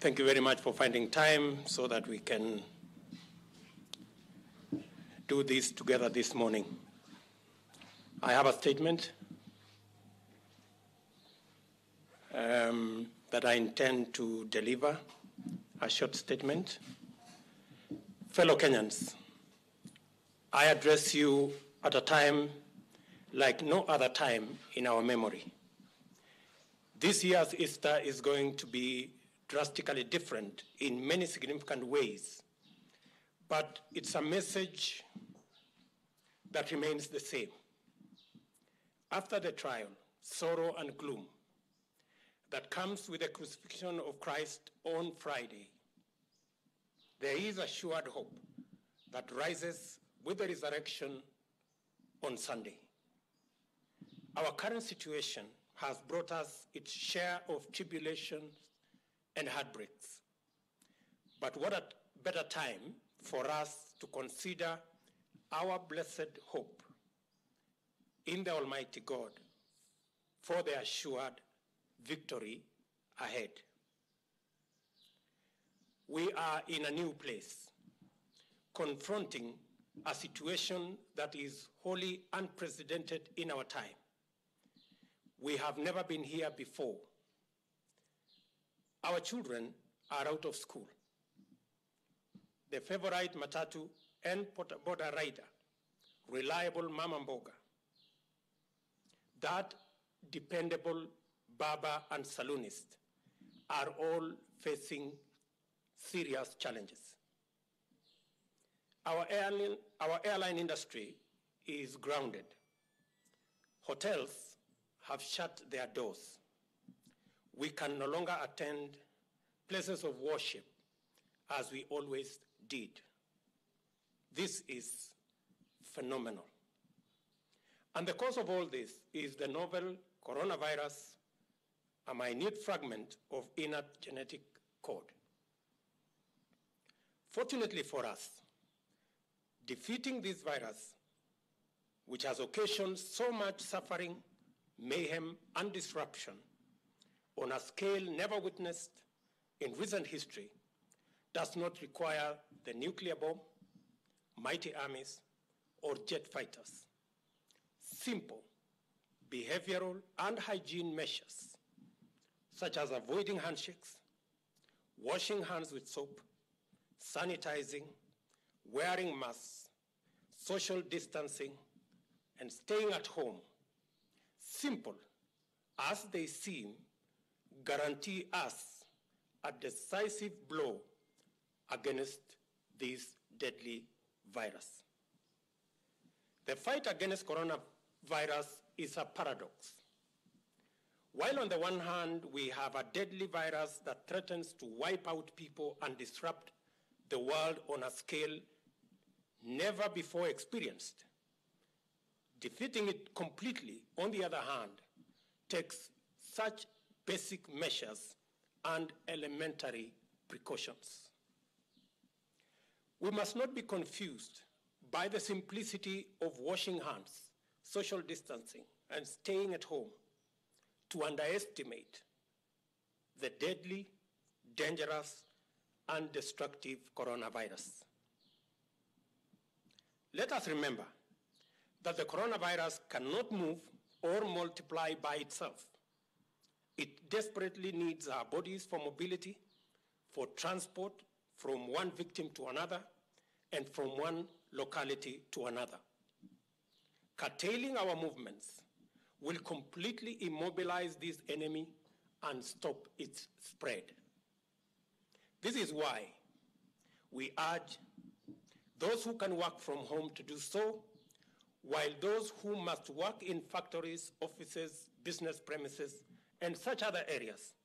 Thank you very much for finding time so that we can do this together this morning. I have a statement that I intend to deliver, a short statement. Fellow Kenyans, I address you at a time like no other time in our memory. This year's Easter is going to be drastically different in many significant ways, but it's a message that remains the same. After the trial, sorrow and gloom that comes with the crucifixion of Christ on Friday, there is assured hope that rises with the resurrection on Sunday. Our current situation has brought us its share of tribulations and heartbreaks. But what a better time for us to consider our blessed hope in the Almighty God for the assured victory ahead. We are in a new place, confronting a situation that is wholly unprecedented in our time. We have never been here before. Our children are out of school. The favorite matatu and border rider, reliable mama mboga, that dependable barber and saloonist are all facing serious challenges. Our airline industry is grounded. Hotels have shut their doors. We can no longer attend places of worship as we always did. This is phenomenal. And the cause of all this is the novel coronavirus, a minute fragment of inert genetic code. Fortunately for us, defeating this virus, which has occasioned so much suffering, mayhem, and disruption on a scale never witnessed in recent history, does not require the nuclear bomb, mighty armies, or jet fighters. Simple behavioral and hygiene measures, such as avoiding handshakes, washing hands with soap, sanitizing, wearing masks, social distancing, and staying at home, simple as they seem, guarantee us a decisive blow against this deadly virus. The fight against coronavirus is a paradox. While on the one hand, we have a deadly virus that threatens to wipe out people and disrupt the world on a scale never before experienced, defeating it completely, on the other hand, takes such basic measures and elementary precautions. We must not be confused by the simplicity of washing hands, social distancing, and staying at home to underestimate the deadly, dangerous, and destructive coronavirus. Let us remember that the coronavirus cannot move or multiply by itself. It desperately needs our bodies for mobility, for transport from one victim to another, and from one locality to another. Curtailing our movements will completely immobilize this enemy and stop its spread. This is why we urge those who can work from home to do so, while those who must work in factories, offices, business premises, and such other areas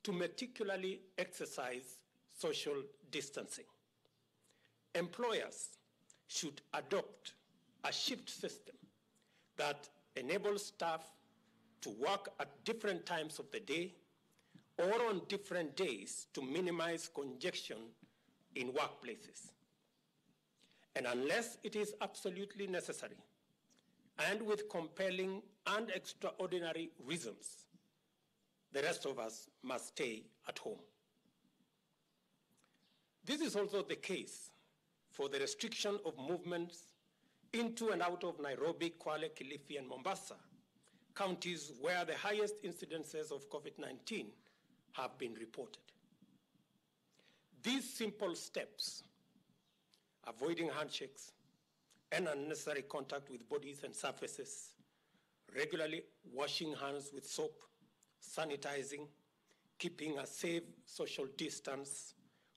to meticulously exercise social distancing. Employers should adopt a shift system that enables staff to work at different times of the day or on different days to minimize congestion in workplaces. And unless it is absolutely necessary, and with compelling and extraordinary reasons, the rest of us must stay at home. This is also the case for the restriction of movements into and out of Nairobi, Kwale, Kilifi, and Mombasa, counties where the highest incidences of COVID-19 have been reported. These simple steps, avoiding handshakes and unnecessary contact with bodies and surfaces, regularly washing hands with soap, sanitizing, keeping a safe social distance,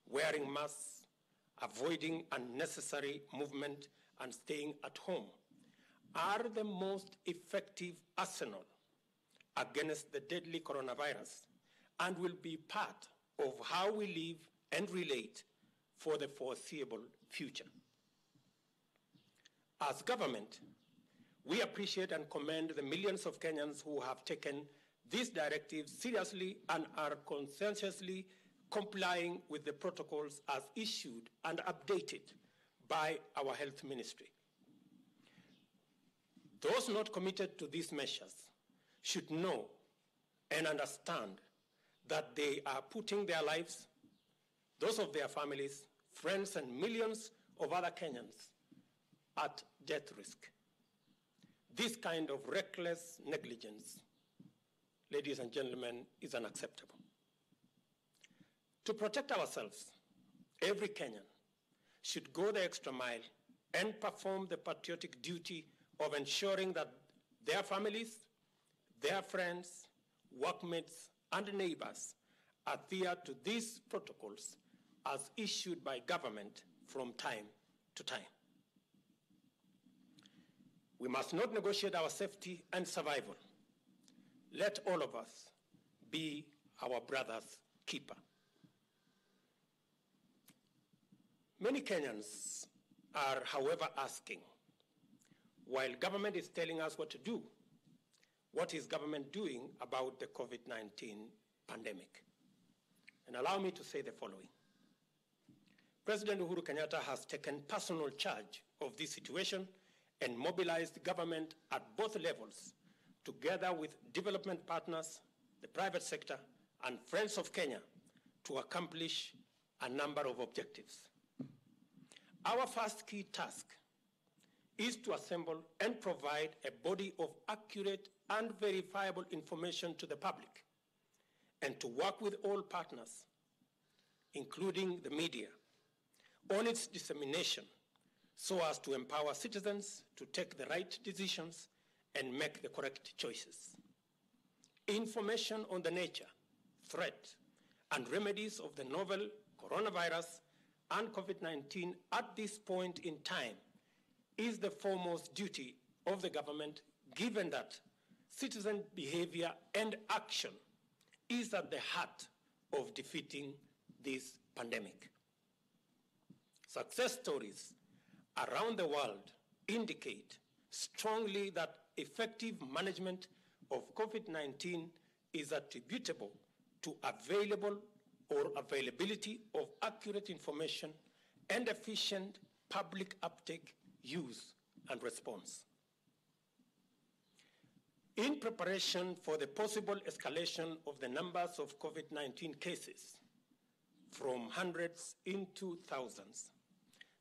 wearing masks, avoiding unnecessary movement, and staying at home are the most effective arsenal against the deadly coronavirus and will be part of how we live and relate for the foreseeable future. As government, we appreciate and commend the millions of Kenyans who have taken these directives seriously and are conscientiously complying with the protocols as issued and updated by our health ministry. Those not committed to these measures should know and understand that they are putting their lives, those of their families, friends, and millions of other Kenyans at death risk. This kind of reckless negligence, ladies and gentlemen, is unacceptable. To protect ourselves, every Kenyan should go the extra mile and perform the patriotic duty of ensuring that their families, their friends, workmates, and neighbors adhere to these protocols as issued by government from time to time. We must not negotiate our safety and survival. Let all of us be our brother's keeper. Many Kenyans are, however, asking, while government is telling us what to do, what is government doing about the COVID-19 pandemic? And allow me to say the following. President Uhuru Kenyatta has taken personal charge of this situation and mobilized government at both levels, together with development partners, the private sector, and friends of Kenya, to accomplish a number of objectives. Our first key task is to assemble and provide a body of accurate and verifiable information to the public, and to work with all partners, including the media, on its dissemination so as to empower citizens to take the right decisions and make the correct choices. Information on the nature, threat, and remedies of the novel coronavirus and COVID-19 at this point in time is the foremost duty of the government, given that citizen behavior and action is at the heart of defeating this pandemic. Success stories around the world indicate strongly that effective management of COVID-19 is attributable to availability of accurate information and efficient public uptake, use, and response. In preparation for the possible escalation of the numbers of COVID-19 cases from hundreds into thousands,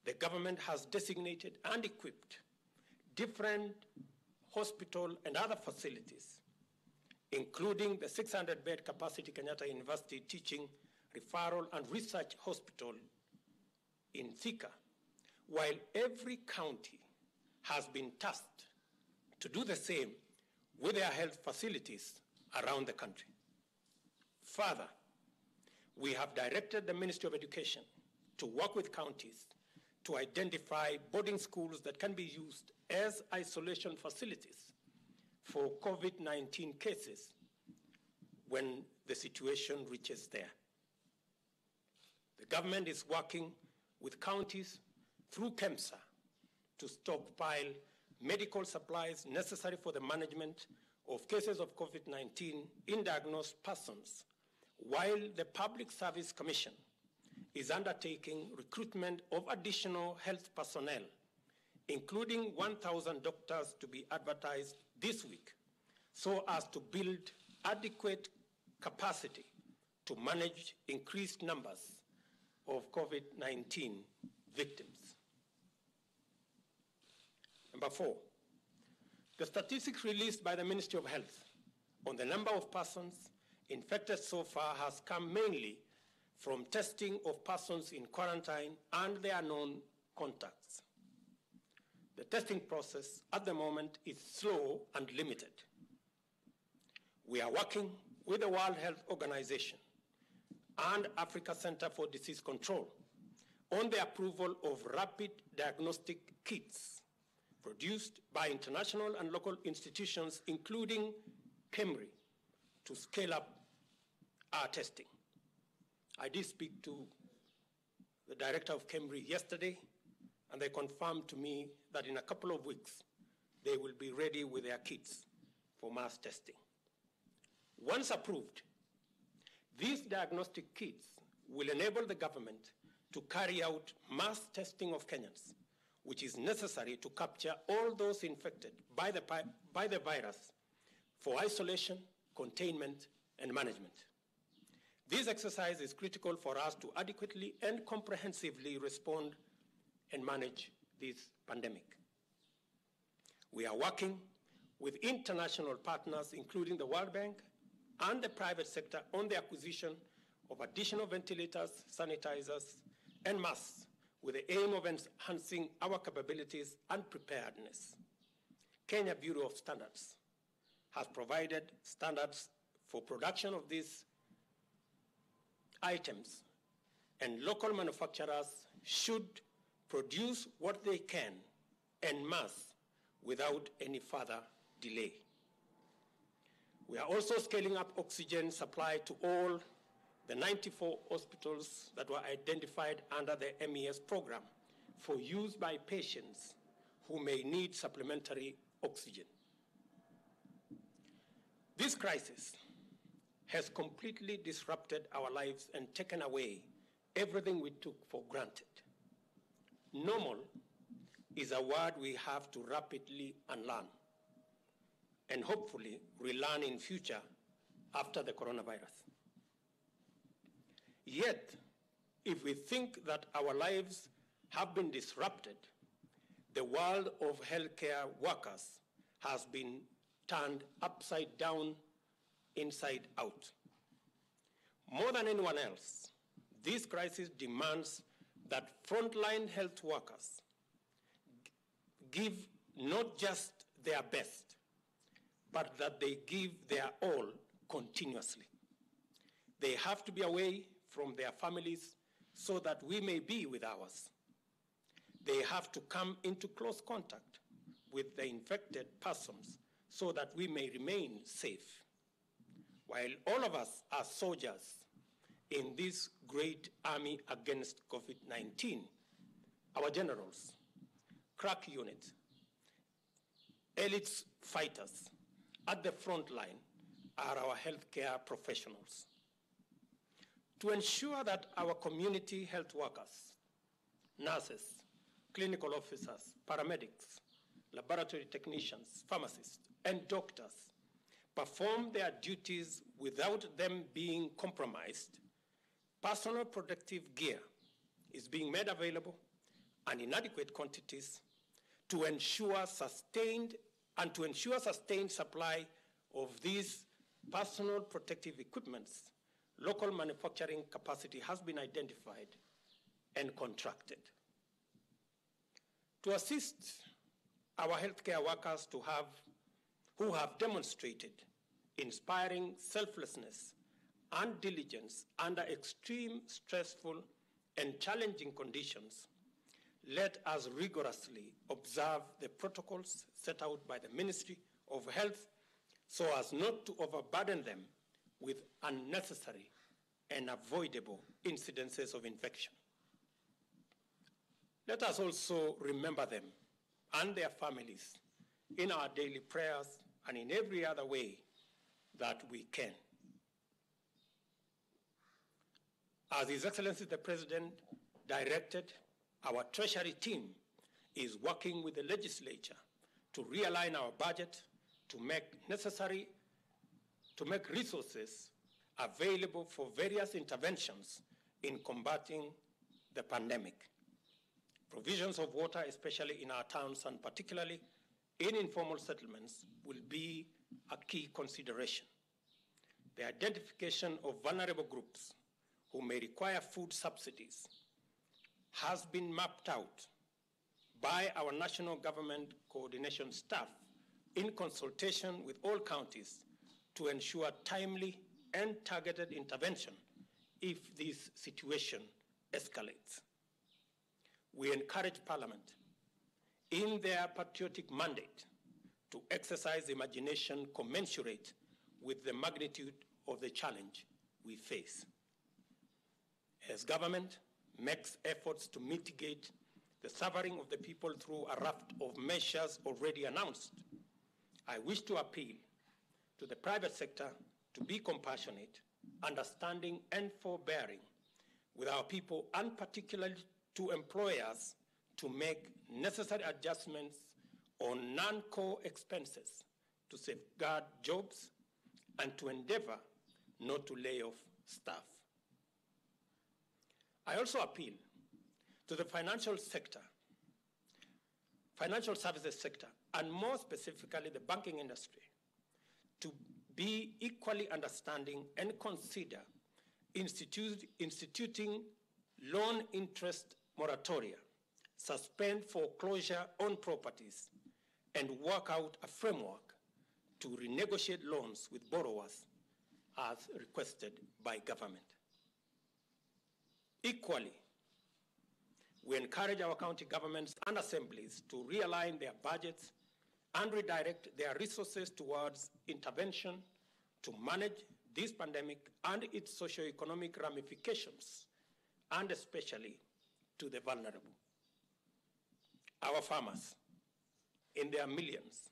the government has designated and equipped different hospital and other facilities, including the 600-bed capacity Kenyatta University Teaching, Referral, and Research Hospital in Thika, while every county has been tasked to do the same with their health facilities around the country. Further, we have directed the Ministry of Education to work with counties to identify boarding schools that can be used as isolation facilities for COVID-19 cases when the situation reaches there. The government is working with counties through KEMSA to stockpile medical supplies necessary for the management of cases of COVID-19 in diagnosed persons, while the Public Service Commission is undertaking recruitment of additional health personnel, including 1,000 doctors to be advertised this week, so as to build adequate capacity to manage increased numbers of COVID-19 victims. Number 4, the statistics released by the Ministry of Health on the number of persons infected so far has come mainly from testing of persons in quarantine and their known contacts. The testing process at the moment is slow and limited. We are working with the World Health Organization and Africa Center for Disease Control on the approval of rapid diagnostic kits produced by international and local institutions, including KEMRI, to scale up our testing. I did speak to the director of KEMRI yesterday, and they confirmed to me that in a couple of weeks, they will be ready with their kits for mass testing. Once approved, these diagnostic kits will enable the government to carry out mass testing of Kenyans, which is necessary to capture all those infected by the virus for isolation, containment, and management. This exercise is critical for us to adequately and comprehensively respond and manage this pandemic. We are working with international partners, including the World Bank and the private sector, on the acquisition of additional ventilators, sanitizers, and masks, with the aim of enhancing our capabilities and preparedness. Kenya Bureau of Standards has provided standards for production of these items, and local manufacturers should produce what they can en masse without any further delay. We are also scaling up oxygen supply to all the 94 hospitals that were identified under the MES program for use by patients who may need supplementary oxygen. This crisis has completely disrupted our lives and taken away everything we took for granted. Normal is a word we have to rapidly unlearn and hopefully relearn in future after the coronavirus. Yet, if we think that our lives have been disrupted, the world of healthcare workers has been turned upside down, inside out. More than anyone else, this crisis demands that frontline health workers give not just their best, but that they give their all continuously. They have to be away from their families so that we may be with ours. They have to come into close contact with the infected persons so that we may remain safe. While all of us are soldiers in this great army against COVID-19, our generals, crack units, elite fighters at the front line are our healthcare professionals. To ensure that our community health workers, nurses, clinical officers, paramedics, laboratory technicians, pharmacists, and doctors perform their duties without them being compromised, personal protective gear is being made available and in adequate quantities to ensure sustained supply of these personal protective equipments. Local manufacturing capacity has been identified and contracted. To assist our healthcare workers who have demonstrated inspiring selflessness and diligence under extreme, stressful, and challenging conditions, let us rigorously observe the protocols set out by the Ministry of Health so as not to overburden them with unnecessary and avoidable incidences of infection. Let us also remember them and their families in our daily prayers and in every other way that we can. As His Excellency the President directed, our Treasury team is working with the legislature to realign our budget to make resources available for various interventions in combating the pandemic. Provisions of water, especially in our towns and particularly in informal settlements, will be a key consideration. The identification of vulnerable groups who may require food subsidies has been mapped out by our national government coordination staff in consultation with all counties to ensure timely and targeted intervention if this situation escalates. We encourage Parliament in their patriotic mandate to exercise imagination commensurate with the magnitude of the challenge we face. As government makes efforts to mitigate the suffering of the people through a raft of measures already announced, I wish to appeal to the private sector to be compassionate, understanding, and forbearing with our people, and particularly to employers to make necessary adjustments on non-core expenses to safeguard jobs and to endeavor not to lay off staff. I also appeal to the financial sector, financial services sector, and more specifically the banking industry, to be equally understanding and consider instituting loan interest moratoria, suspend foreclosure on properties, and work out a framework to renegotiate loans with borrowers as requested by government. Equally, we encourage our county governments and assemblies to realign their budgets and redirect their resources towards intervention to manage this pandemic and its socio-economic ramifications, and especially to the vulnerable. Our farmers, in their millions,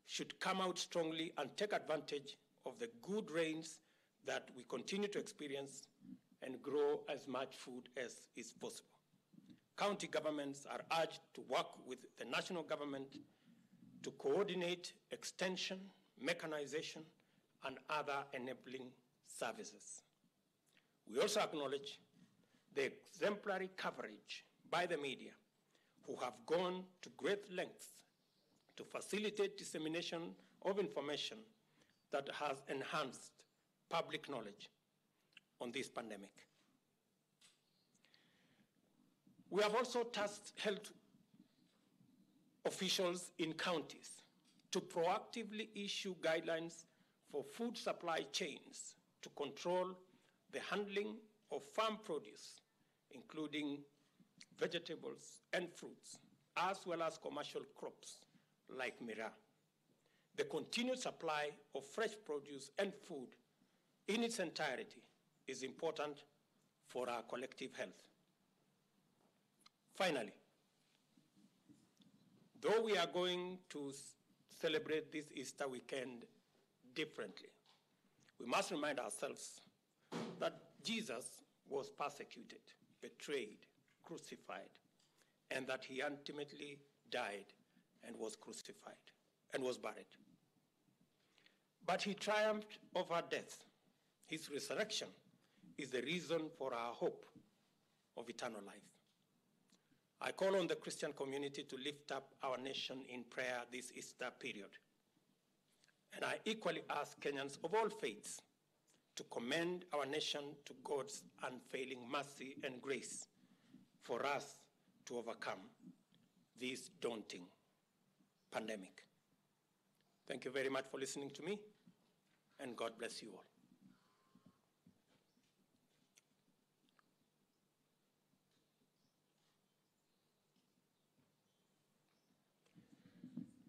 should come out strongly and take advantage of the good rains that we continue to experience and grow as much food as is possible. County governments are urged to work with the national government to coordinate extension, mechanization, and other enabling services. We also acknowledge the exemplary coverage by the media, who have gone to great lengths to facilitate dissemination of information that has enhanced public knowledge on this pandemic. We have also tasked health officials in counties to proactively issue guidelines for food supply chains to control the handling of farm produce, including vegetables and fruits, as well as commercial crops like miraa. The continued supply of fresh produce and food in its entirety is important for our collective health. Finally, though we are going to celebrate this Easter weekend differently, we must remind ourselves that Jesus was persecuted, betrayed, crucified, and that he ultimately died and was crucified and was buried. But he triumphed over death. His resurrection is the reason for our hope of eternal life. I call on the Christian community to lift up our nation in prayer this Easter period. And I equally ask Kenyans of all faiths to commend our nation to God's unfailing mercy and grace for us to overcome this daunting pandemic. Thank you very much for listening to me, and God bless you all.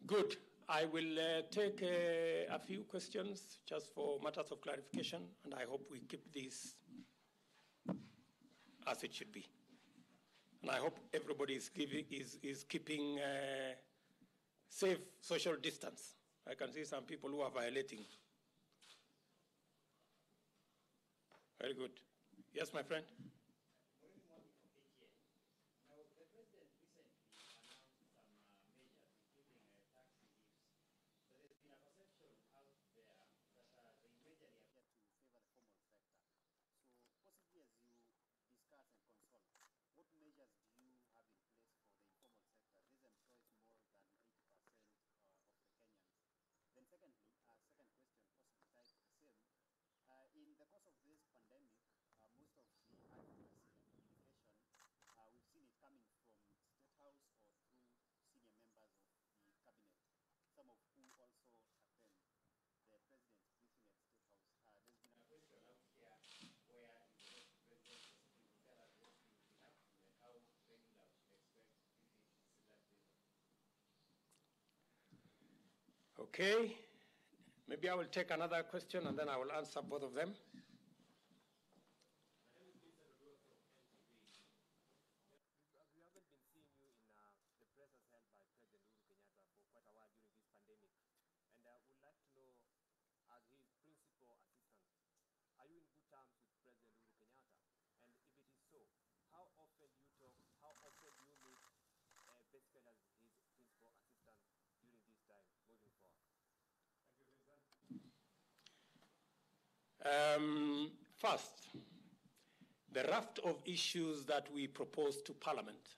Good. I will take a few questions just for matters of clarification, and I hope we keep this as it should be. And I hope everybody is keeping safe social distance. I can see some people who are violating. Very good. Yes, my friend? Okay. Maybe I will take another question and then I will answer both of them. We haven't been seeing you in the presence held by President Uhuru Kenyatta for quite a while during this pandemic. And would like to know, as his principal assistant, are you in good terms with President Uhuru Kenyatta? And if it is so, how often do you talk, how often do you meet basically as his principal assistant during this time moving forward? Thank you, President. First, the raft of issues that we propose to Parliament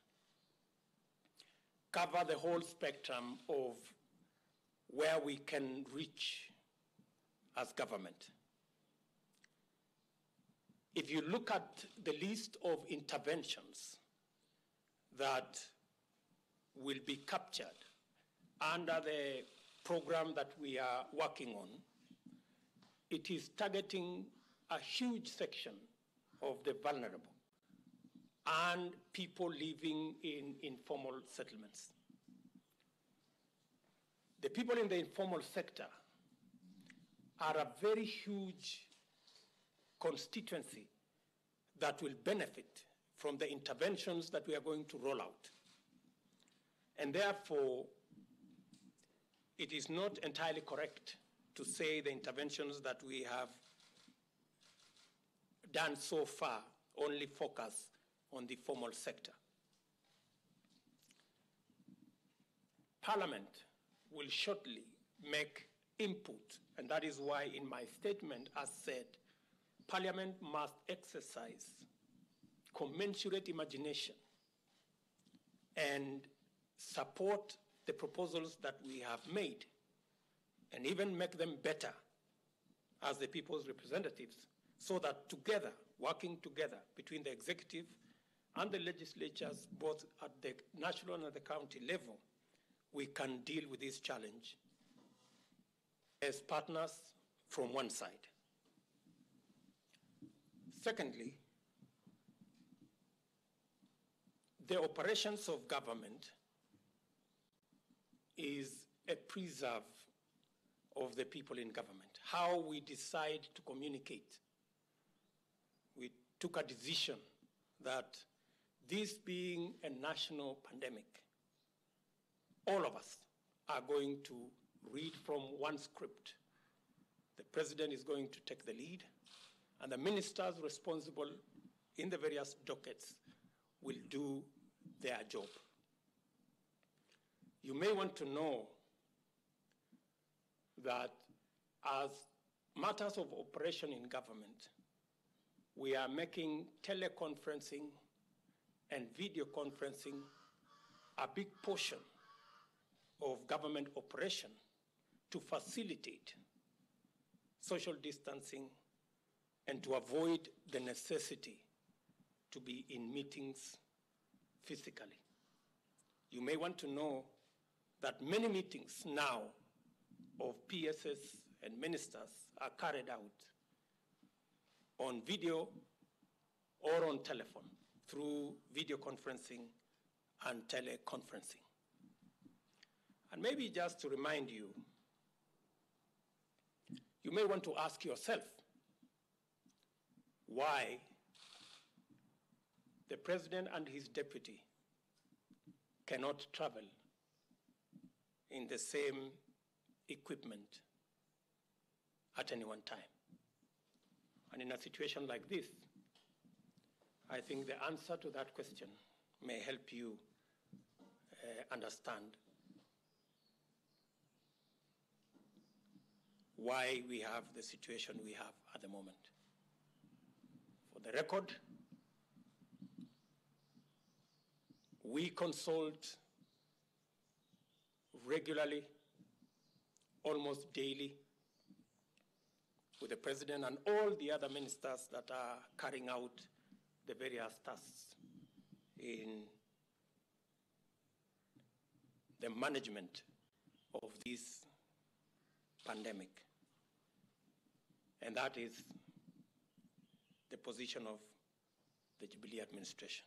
cover the whole spectrum of where we can reach as government. If you look at the list of interventions that will be captured under the program that we are working on, it is targeting a huge section of the vulnerable and people living in informal settlements. The people in the informal sector are a very huge constituency that will benefit from the interventions that we are going to roll out. And therefore, it is not entirely correct to say the interventions that we have done so far only focus on the formal sector. Parliament will shortly make input, and that is why in my statement I said, Parliament must exercise commensurate imagination and support the proposals that we have made and even make them better as the people's representatives, so that together, working together between the executive and the legislatures, both at the national and at the county level, we can deal with this challenge as partners from one side. Secondly, the operations of government is a preserve of the people in government. How we decide to communicate. We took a decision that this being a national pandemic, all of us are going to read from one script. The president is going to take the lead, and the ministers responsible in the various dockets will do their job. You may want to know that as matters of operation in government, we are making teleconferencing and video conferencing a big portion of government operation to facilitate social distancing and to avoid the necessity to be in meetings physically. You may want to know that many meetings now of PSS and ministers are carried out on video or on telephone through video conferencing and teleconferencing. And maybe just to remind you, you may want to ask yourself why the president and his deputy cannot travel in the same equipment at any one time. And in a situation like this, I think the answer to that question may help you understand why we have the situation we have at the moment. For the record, we consult regularly, almost daily, with the president and all the other ministers that are carrying out the various tasks in the management of this pandemic. And that is the position of the Jubilee administration.